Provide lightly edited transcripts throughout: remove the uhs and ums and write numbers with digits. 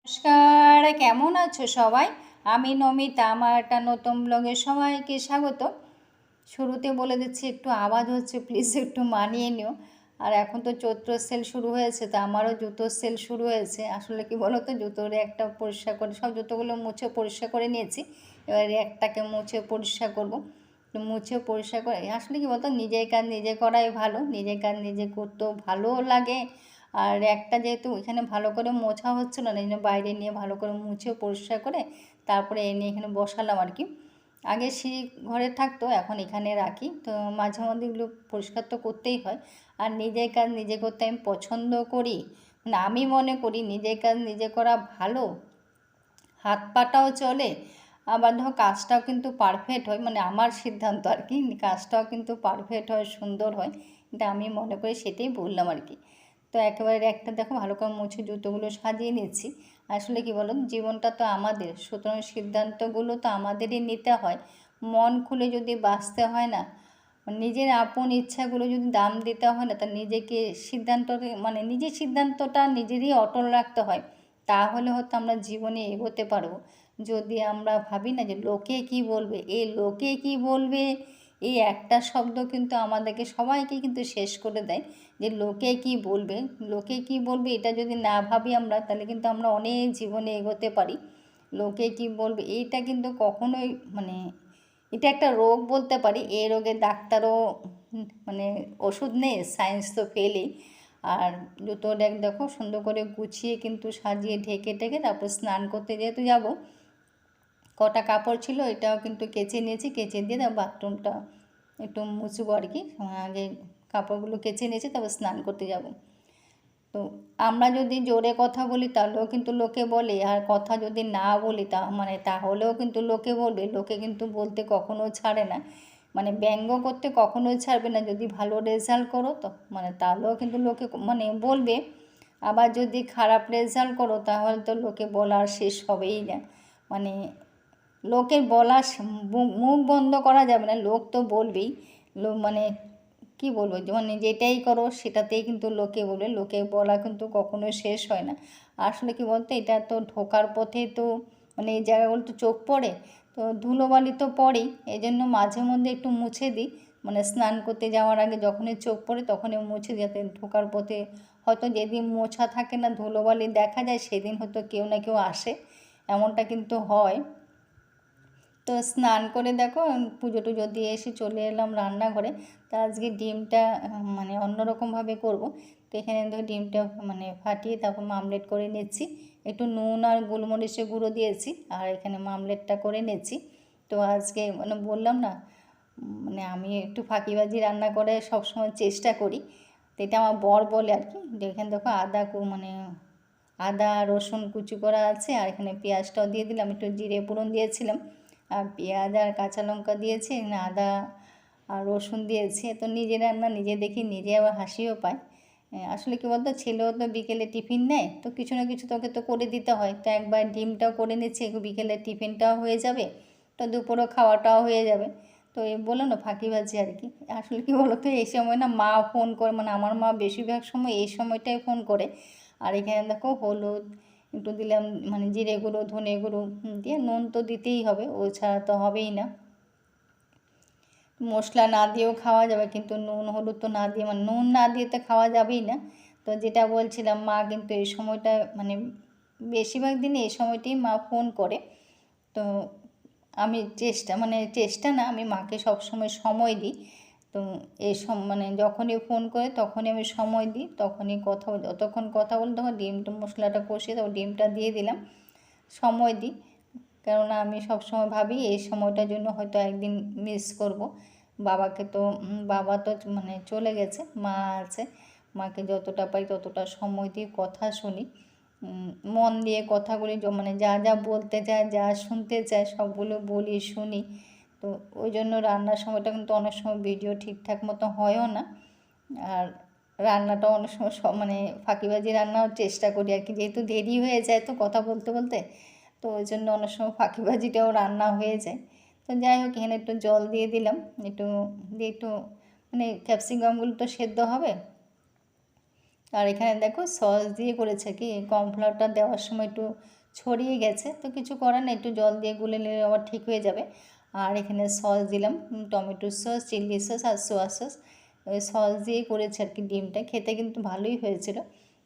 নমস্কার, কেমন আছো সবাই? আমি নমিতা, আমার একটা নতুন ব্লগে সবাইকে স্বাগত। শুরুতে বলে দিচ্ছি একটু আওয়াজ হচ্ছে, প্লিজ একটু মানিয়ে নিও। আর এখন তো চৈত্র সেল শুরু হয়েছে, তো আমারও জুতোর সেল শুরু হয়েছে। আসলে কি বলো তো, জুতোর একটা পরিষ্কার করে সব জুতোগুলো মুছে পরিষ্কার করে নিয়েছি। এবার একটাকে মুছে পরিষ্কার করব। তো মুছে পরিষ্কার করে আসলে কি বলতো, নিজের কাজ নিজে করাই ভালো। নিজের কাজ নিজে করতেও ভালোও লাগে। আর একটা যেহেতু এখানে ভালো করে মোছা হচ্ছে না, এই জন্য বাইরে নিয়ে ভালো করে মুছে পরিষ্কার করে তারপরে এনে এখানে বসালাম আর কি। আগে সিঁড়ি ঘরে থাকতো, এখন এখানে রাখি। তো মাঝে মধ্যে এগুলো পরিষ্কার তো করতেই হয়। আর নিজের কাজ নিজে করতে আমি পছন্দ করি, মানে আমি মনে করি নিজের কাজ নিজে করা ভালো। হাত পাটাও চলে, আবার ধরো কাজটাও কিন্তু পারফেক্ট হয়, মানে আমার সিদ্ধান্ত আর কি। কাজটাও কিন্তু পারফেক্ট হয়, সুন্দর হয়, এটা আমি মনে করি, সেটাই বললাম আর কি। তো একেবারে একটা দেখো ভালো করে মুছে জুতোগুলো সাজিয়ে নিচ্ছি। আসলে কি বলো, জীবনটা তো আমাদের, সুতরাং সিদ্ধান্তগুলো তো আমাদেরই নিতে হয়। মন খুলে যদি বাঁচতে হয় না, নিজের আপন ইচ্ছাগুলো যদি দাম দিতে হয় না, তা নিজেকে সিদ্ধান্ত, মানে নিজের সিদ্ধান্তটা নিজেরই অটল রাখতে হয়। তাহলে হয়তো আমরা জীবনে এগোতে পারবো। যদি আমরা ভাবি না যে লোকে কি বলবে, এই লোকে কি বলবে, এই একটা শব্দ কিন্তু আমাদেরকে সবাইকে কিন্তু শেষ করে দেয়। যে লোকে কি বলবে, লোকে কি বলবে, এটা যদি না ভাবি আমরা, তাহলে কিন্তু আমরা অনেক জীবনে এগোতে পারি। লোকে কি বলবে এইটা কিন্তু কখনোই, মানে এটা একটা রোগ বলতে পারি। এই রোগের ডাক্তারও মানে ওষুধ নেই, সায়েন্স তো ফেলই। আর জুতো ড্যাগ দেখো সুন্দর করে গুছিয়ে কিন্তু সাজিয়ে ঢেকে ঢেকে তারপর স্নান করতে যেহেতু যাব, কটা কাপড় ছিল এটাও কিন্তু কেচে নিয়েছি। কেচে দিয়ে তারপর বাথরুমটা একটু মুছবো আর কি। আগে কাপড়গুলো কেচে নিয়েছি, তারপর স্নান করতে যাব। তো আমরা যদি জোরে কথা বলি তাহলেও কিন্তু লোকে বলে, আর কথা যদি না বলি তাহলেও কিন্তু লোকে বলবে। লোকে কিন্তু বলতে কখনো ছাড়ে না, মানে ব্যঙ্গ করতে কখনোই ছাড়বে না। যদি ভালো রেজাল্ট করো তো তাহলেও কিন্তু লোকে বলবে। আবার যদি খারাপ রেজাল্ট করো তাহলে তো লোকে বলার শেষ হবেই না। মানে লোকের বলা মুখ বন্ধ করা যাবে না, লোক তো বলবেই। কি বলবো, যেটাই করো সেটাতেই কিন্তু লোকে বলবে। লোকে বলা কিন্তু কখনো শেষ হয় না। আসলে কি বলতো, এটা তো ঢোকার পথে তো এই জায়গাগুলো তো চোখ পড়ে, তো ধুলোবালি তো পড়েই। এই জন্য মাঝে মধ্যে একটু মুছে দিই, স্নান করতে যাওয়ার আগে যখনই চোখ পড়ে তখনই মুছে দিই, যাতে ঢোকার পথে হয়তো যেদিন মোছা থাকে না, ধুলোবালি দেখা যায়, সেদিন হয়তো কেউ না কেউ আসে, এমনটা কিন্তু হয়। তো স্নান করে দেখো পুজো টুজো দিয়ে এসে চলে এলাম রান্নাঘরে। তা আজকে ডিমটা অন্যরকমভাবে করব। তো এখানে দেখো ডিমটা ফাটিয়ে তারপর মামলেট করে নিচ্ছি। একটু নুন আর গোলমরিচের গুঁড়ো দিয়েছি, আর এখানে মামলেটটা করে নিচ্ছি। তো আজকে বললাম না, আমি একটু ফাঁকিবাজি রান্না করে সবসময় চেষ্টা করি। তো এটা আমার বর বলে আর কি। এখানে দেখো আদা রসুন কুচি করা আছে, আর এখানে পেঁয়াজটাও দিয়ে দিলাম, একটু জিরে ফোড়ন দিয়েছিলাম, আর পেঁয়াজ আর কাঁচা লঙ্কা দিয়েছি, আদা আর রসুন দিয়েছি। তো নিজে রান্না নিজে দেখি, নিজে আবার হাসিও পায়। আসলে কী বলতো, ছেলেও তো বিকেলে টিফিন নেয়, তো কিছু না কিছু তোকে তো করে দিতে হয়। তো একবার ডিমটাও করে নিচ্ছি, বিকেলে টিফিনটাও হয়ে যাবে, তো দুপুরও খাওয়াটাও হয়ে যাবে। তো এই বললো না ফাঁকিবাজি আর কি। আসলে কী বলতো, এই সময় না মা ফোন করে, আমার মা বেশিরভাগ সময় এই সময়টাই ফোন করে। আর এখানে দেখো হলুদ একটু দিলাম, জিরে গুঁড়ো ধনে গুঁড়ো দিয়ে, নুন তো দিতেই হবে, ও ছাড়া তো হবেই না। মশলা না দিয়েও খাওয়া যাবে, কিন্তু নুন হলুদ তো না দিয়ে, নুন না দিয়ে তো খাওয়া যাবেই না। তো যেটা বলছিলাম, মা কিন্তু এই সময়টা বেশিরভাগ দিনে এই সময়টাই মা ফোন করে। তো আমি চেষ্টা না, আমি মাকে সবসময় সময় দিই। তো এই যখনই ফোন করে তখনই আমি সময় দিই, তখনই যতক্ষণ কথা বলি তখন ডিমটা মশলাটা কষিয়ে তারপর ডিমটা দিয়ে দিলাম, সময় দিই। কেননা আমি সবসময় ভাবি এই সময়টার জন্য হয়তো একদিন মিস করব। বাবা তো চলে গেছে, মা আছে। মাকে যতটা পারি ততটা সময় দিয়ে কথা শুনি, মন দিয়ে কথাগুলি যা যা বলতে চায়, যা শুনতে চায় সবগুলো বলি, শুনি। তো ওই জন্য রান্নার সময়টা কিন্তু অনেক সময় ভিডিও ঠিকঠাক মতো হয়ও না। আর রান্নাটা অনেক সময় ফাঁকিবাজি রান্নার চেষ্টা করি আর কি, যেহেতু দেরি হয়ে যায় তো কথা বলতে বলতে, তো ওই জন্য অনেক সময় ফাঁকিবাজিটাও রান্না হয়ে যায়। তো যাই হোক, এখানে একটু জল দিয়ে দিলাম, একটু ক্যাপসিকামগুলো তো সেদ্ধ হবে। আর এখানে দেখো সস দিয়ে করেছে কি, কর্নফ্লাওয়ারটা দেওয়ার সময় একটু ছড়িয়ে গেছে, তো কিছু করার না, একটু জল দিয়ে গুলে নিলে আবার ঠিক হয়ে যাবে। আর এখানে সস দিলাম, টমেটো সস, চিলি সস আর সোয়া সস, ওই সস দিয়ে করেছে আর কি। ডিমটা খেতে কিন্তু ভালোই হয়েছিল।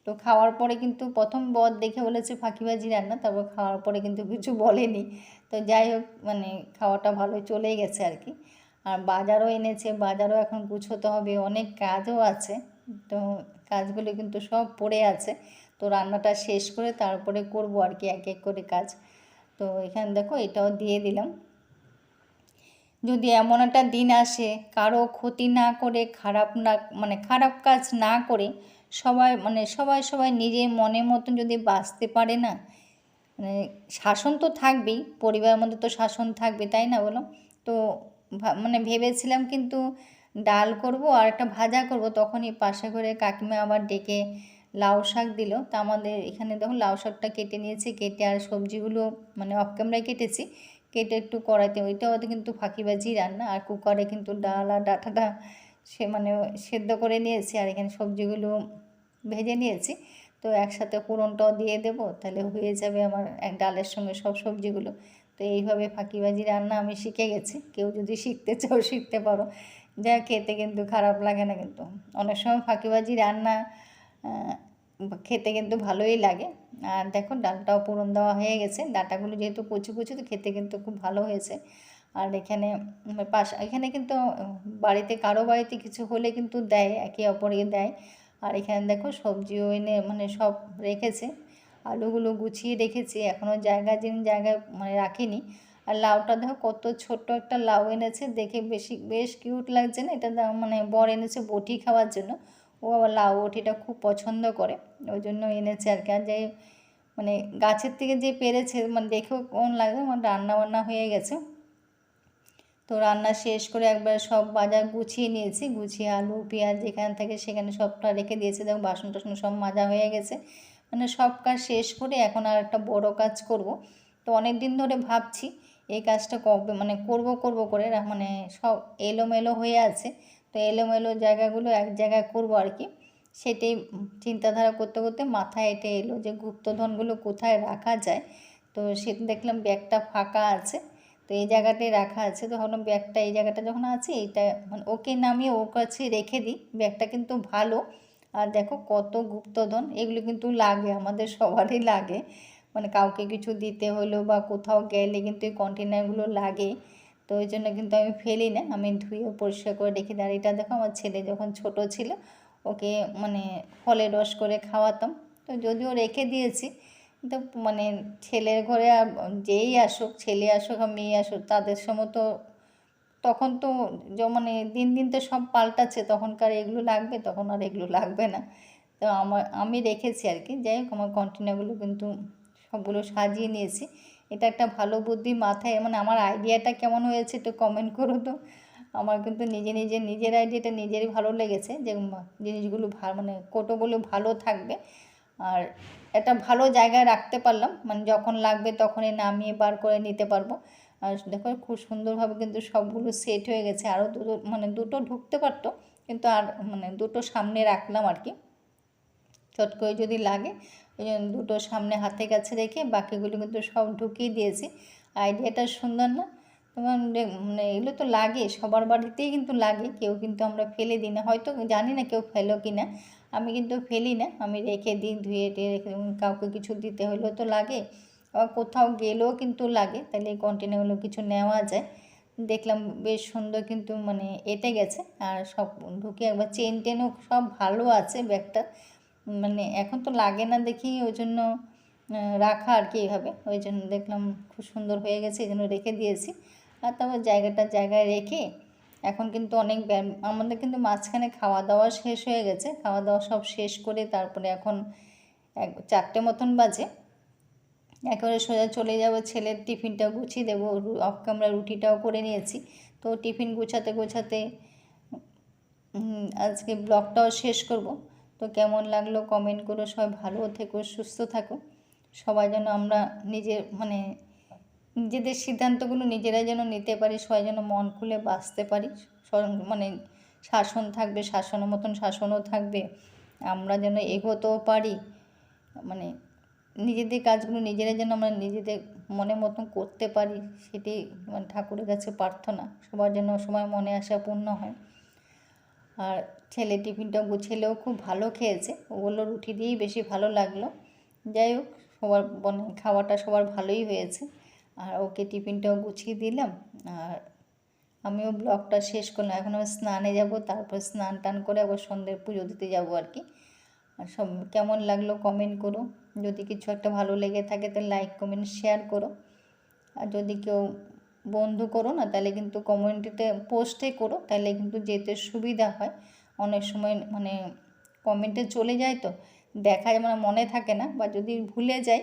তো খাওয়ার পরে কিন্তু প্রথম বর দেখে বলেছে ফাঁকিবাজি রান্না, তারপর খাওয়ার পরে কিন্তু কিছু বলেনি। তো যাই হোক, মানে খাওয়াটা ভালোই চলেই গেছে আর কি। আর বাজারও এনেছে, বাজারও এখন গুছোতে হবে, অনেক কাজও আছে। তো কাজগুলো কিন্তু সব পড়ে আছে। তো রান্নাটা শেষ করে তারপরে করব আর কি, এক এক করে কাজ। তো এখানে দেখো এটাও দিয়ে দিলাম। যদি এমন একটা দিন আসে কারো ক্ষতি না করে, খারাপ না মানে খারাপ কাজ না করে, সবাই নিজের মনের মতন যদি বাঁচতে পারে না, মানে শাসন তো থাকবেই, পরিবারের মধ্যে তো শাসন থাকবে, তাই না বলো? তো মানে ভেবেছিলাম কিন্তু ডাল করব আর একটা ভাজা করব, তখনই পাশে করে কাকিমা আবার ডেকে লাউ শাক দিল। তা আমাদের এখানে দেখো লাউ শাকটা কেটে নিয়েছি, কেটে আর সবজিগুলো মানে অফ ক্যামেরায় কেটেছি, কেটে একটু কড়াইতে, ওইটাও কিন্তু ফাঁকিবাজি রান্না। আর কুকারে কিন্তু ডাল আর ডাঁটাটা মানে সেদ্ধ করে নিয়েছি, আর এখানে সবজিগুলো ভেজে নিয়েছি। তো একসাথে ফোড়নটাও দিয়ে দেবো, তাহলে হয়ে যাবে আমার এক ডালের সঙ্গে সব সবজিগুলো। তো এইভাবে ফাঁকিবাজি রান্না আমি শিখে গেছি, কেউ যদি শিখতে চাও শিখতে পারো, যা খেতে কিন্তু খারাপ লাগে না। কিন্তু অনেক সময় ফাঁকিবাজি রান্না খেতে কিন্তু ভালোই লাগে। আর দেখো ডালটাও ফোড়ন দেওয়া হয়ে গেছে, ডাঁটাগুলো যেহেতু কচি কচি, তো খেতে কিন্তু খুব ভালো হয়েছে। আর এখানে এখানে কিন্তু বাড়িতে কারো বাড়িতে কিছু হলে কিন্তু দেয়, একে অপরকে দেয়। আর এখানে দেখো সবজিও এনে মানে সব রেখেছে, আলুগুলো গুছিয়ে রেখেছি, এখনও জায়গায় মানে রাখিনি। আর লাউটা দেখো কত ছোট্ট একটা লাউ এনেছে, দেখে বেশ কিউট লাগছে না? এটা মানে বর এনেছে বটি খাওয়ার জন্য, ও আবার লাউ বটিটা খুব পছন্দ করে, ওই জন্য এনেছে আর কি। আর যে মানে গাছের থেকে যে পেরেছে, মানে দেখেও কেমন লাগে, মানে রান্না বান্না হয়ে গেছে। তো রান্না শেষ করে একবার সব বাজার গুছিয়ে নিয়েছি, গুছিয়ে আলু পেঁয়াজ যেখানে থাকে সেখানে সবটা রেখে দিয়েছি। দেখো বাসন টাসন সব মাজা হয়ে গেছে, মানে সব কাজ শেষ করে এখন আর একটা বড় কাজ করব। তো অনেক দিন ধরে ভাবছি এই কাজটা কবে মানে করব করে, মানে সব এলোমেলো হয়ে আছে। তো এলোমেলো জায়গাগুলো এক জায়গায় করব আর কি। সেটাই চিন্তাধারা করতে করতে মাথায় এটা এলো যে গুপ্তধনগুলো কোথায় রাখা যায়। তো সেটা দেখলাম ব্যাগটা ফাঁকা আছে, তো এই জায়গাটায় রাখা আছে। তো ভাবলাম ব্যাগটা এই জায়গাটা যখন আছে, এইটা মানে ওকে নামিয়ে ওর কাছে রেখে দিই, ব্যাগটা কিন্তু ভালো। আর দেখো কত গুপ্তধন, এগুলো কিন্তু লাগে, আমাদের সবারই লাগে, মানে কাউকে কিছু দিতে হলো বা কোথাও গেলে কিন্তু এই কন্টেনারগুলো লাগে। তো ওই জন্য কিন্তু আমি ফেলি না, আমি ধুয়ে পরিষ্কার করে রেখে দিই। আর এটা দেখো আমার ছেলে যখন ছোট ছিল, ওকে মানে ফলের রস করে খাওয়াতাম, তো যদিও রেখে দিয়েছি। তো মানে ছেলের ঘরে আর যেই আসুক, ছেলে আসুক আর মেয়ে আসুক, তাদের সময় তো তখন তো মানে দিন দিন তো সব পাল্টাচ্ছে, তখনকার এগুলো লাগবে, তখন আর এগুলো লাগবে না। তো আমি রেখেছি আর কি। যাই হোক, আমার কন্টেনারগুলো কিন্তু সবগুলো সাজিয়ে নিয়েছি। এটা একটা ভালো বুদ্ধি মাথায়, মানে আমার আইডিয়াটা কেমন হয়েছে একটু কমেন্ট করো তো। আমার কিন্তু নিজের আইডিয়াটা নিজেরই ভালো লেগেছে, যে জিনিসগুলো মানে কৌটোগুলো ভালো থাকবে, আর একটা ভালো জায়গায় রাখতে পারলাম, মানে যখন লাগবে তখনই নামিয়ে বার করে নিতে পারবো। আর দেখো খুব সুন্দরভাবে কিন্তু সবগুলো সেট হয়ে গেছে। আরও দুটো ঢুকতে পারতো, কিন্তু আর মানে দুটো সামনে রাখলাম আর কি, চট করে যদি লাগে। ওই জন্য দুটো সামনে হাতে কাছে রেখে বাকিগুলো কিন্তু সব ঢুকিয়ে দিয়েছি। আইডিয়াটা সুন্দর না? তোমার মানে এগুলো তো লাগে, সবার বাড়িতেই কিন্তু লাগে, কেউ কিন্তু আমরা ফেলে দিই না, হয়তো জানি না কেউ ফেলো কি না। আমি কিন্তু ফেলি না, আমি রেখে দিই, ধুয়ে টুয়ে রেখে কাউকে কিছু দিতে হলেও তো লাগে, আবার কোথাও গেলেও কিন্তু লাগে, তাহলে এই কন্টেনারগুলো কিছু নেওয়া যায়। দেখলাম বেশ সুন্দর কিন্তু মানে এঁটে গেছে, আর সব ঢুকে একবার চেন টেনও সব ভালো আছে ব্যাগটা, মানে এখন তো লাগে না দেখি, ওই জন্য রাখা আর কি এইভাবে। ওই জন্য দেখলাম খুব সুন্দর হয়ে গেছে, এই জন্য রেখে দিয়েছি। আর তারপর জায়গায় রেখে এখন কিন্তু অনেক আমাদের কিন্তু মাঝখানে খাওয়া দাওয়া শেষ হয়ে গেছে, খাওয়া দাওয়া সব শেষ করে তারপরে এখন 4টে মতন বাজে, একেবারে সোজা চলে যাব, ছেলের টিফিনটাও গুছিয়ে দেবো, অফ ক্যামেরা রুটিটাও করে নিয়েছি। তো টিফিন গোছাতে আজকে ব্লগটাও শেষ করব। তো কেমন লাগলো কমেন্ট করো, সবাই ভালো থেকো, সুস্থ থাকো, সবাই যেন আমরা মানে নিজেদের সিদ্ধান্তগুলো নিজেরাই যেন নিতে পারি, সবাই যেন মন খুলে বাঁচতে পারি, মানে শাসন থাকবে, শাসনের মতন শাসনও থাকবে, আমরা যেন এগোতেও পারি, মানে নিজেদের কাজগুলো নিজেরা যেন আমরা নিজেদের মনের মতন করতে পারি, সেটি মানে ঠাকুরের কাছে প্রার্থনা, সবার যেন সময় মনে আশা পূর্ণ হয়। আর ছেলে টিফিনটা ছেলেও খুব ভালো খেয়েছে, ওগুলো রুটি দিয়েই বেশি ভালো লাগলো। যাই হোক, সবার খাওয়াটা সবার ভালোই হয়েছে। আর ওকে টিফিনটাও গুছিয়ে দিলাম, আর আমিও ব্লগটা শেষ করলাম। এখন আমি স্নানে যাব, তারপর স্নান টান করে আবার সন্ধ্যের পুজো দিতে যাব আর কি। আর সব কেমন লাগলো কমেন্ট করো, যদি কিছু একটা ভালো লেগে থাকে তাহলে লাইক কমেন্ট শেয়ার করো। আর যদি কেউ বন্ধু করো না, তাহলে কিন্তু কমেন্টে পোস্টে করো, তাহলে কিন্তু যেতে সুবিধা হয়। অনেক সময় মানে কমেন্টে চলে যায় তো দেখায়, মানে মনে থাকে না, বা যদি ভুলে যাই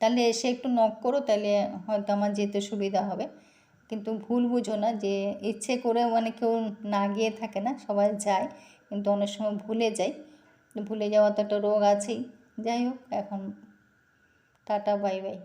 তাহলে এসে একটু নক করো, তাহলে হয়তো আমার যেতে সুবিধা হবে। কিন্তু ভুল বুঝো না যে ইচ্ছে করে মানে কেউ না গিয়ে থাকে না, সবাই যায়, কিন্তু অনেক সময় ভুলে যাই। ভুলে যাওয়া তো একটা রোগ আছেই। যাই হোক, এখন টাটা বাই বাই।